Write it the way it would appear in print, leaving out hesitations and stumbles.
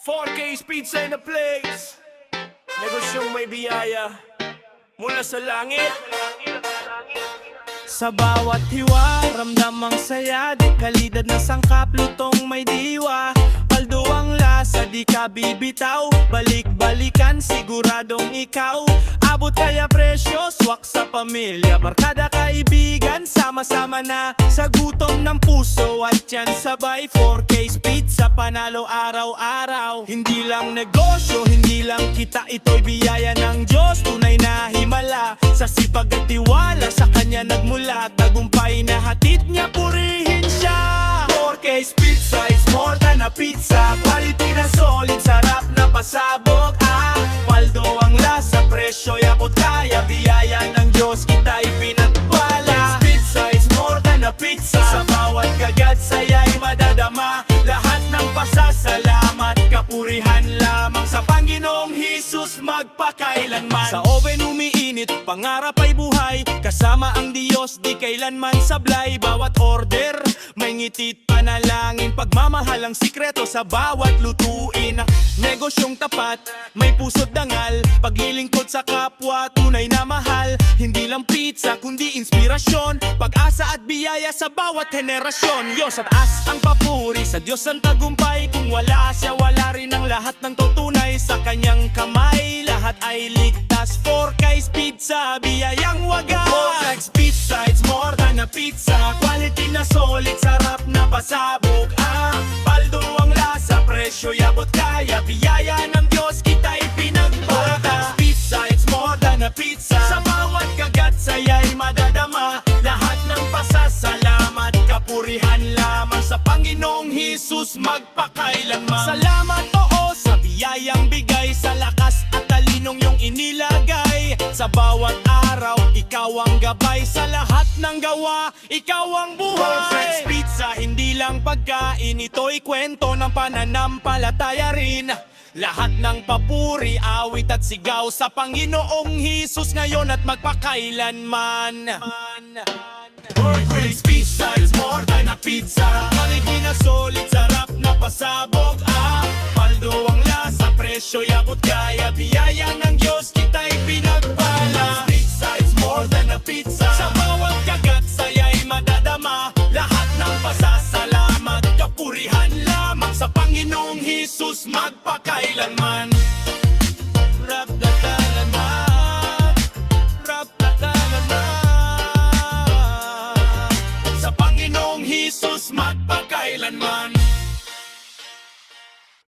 4K Pizza in the place. Negosyong may biyaya mula sa langit. Sa bawat hiwa, ramdam ang saya. Di kalidad na sangkap, lutong may diwa. Paldo ang lasa, di ka bibitaw. Balik-balikan, siguradong ikaw. Abot kaya presyo, swak sa pamilya. Barkada kaibigan, sama-sama na. Sa gutom ng puso at yan sabay. 4K Pizza, panalo araw-araw. Hindi lang negosyo, hindi lang kita, ito'y biyaya ng Diyos. Tunay na himala, sa sipag at tiwala, sa kanya nagmula. Tagumpay na hatid niya, purihin siya. 4K Pizza is more than a pizza. Quality na solid, sarap na pasabog. Paldo ang lasa, presyo abot kaya. Biyaya ng Diyos, kita'y pinagpala. Pizza is more than a pizza. Sa bawat kagat, saya'y madadama. Lahat ng pasasalamat, kapurihan lamang sa Panginoong Hesus magpakailanman. Sa oven umiinit, pangarap ay buhay. Kasama ang Diyos, di kailanman sablay. Bawat order, may ngitit panalangin. Pagmamahal ang sikreto sa bawat lutuin. Negosyong tapat, may puso't dangal. Paglilingkod sa kapwa, tunay na mahal. Hindi lang pizza, kundi inspirasyon. Pag-asa at biyaya sa bawat henerasyon. Diyos at as ang papuri, sa Diyos ang tagumpay. Kung wala siya, wala rin ang lahat ng tutunay. Sa kanyang kamay, lahat ay ligtas. 4K Pizza, biyayang wagas. 4K Pizza, it's more than a pizza. Quality na solid, sarap na pasabog. Paldo ang lasa, presyo abot kaya. Biyaya ng Diyos, kita'y pinagpala. Pizza, it's more than a pizza. Sa bawat kagat, saya'y madadama. Lahat ng pasasalamat, kapurihan lamang sa Panginoong Hesus magpakailanman. Salamat oo sa biyayang bigay, sa lakas at talinong iyong inilagay. Sa bawat araw, ikaw ang gabay. Sa lahat ng gawa, ikaw ang buhay. 4K Pizza, hindi lang pagkain, ito'y kwento ng pananampalataya rin. Lahat ng papuri, awit at sigaw sa Panginoong Hesus ngayon at magpakailanman. 4K Pizza is more than a pizza. Quality na solid, sarap na pasabog. Paldo ang lasa, presyo abot kaya. Biyaya ng Diyos, kita'y pinagpala. Pizza is more than a pizza. Sa bawat kagat, saya'y madadama. Lahat ng pasasalamat, kapurihan lamang sa Panginoong Hesus magpakailanman. Rap da talaman, rap da talaman. Sa Panginoong Hesus magpakailanman.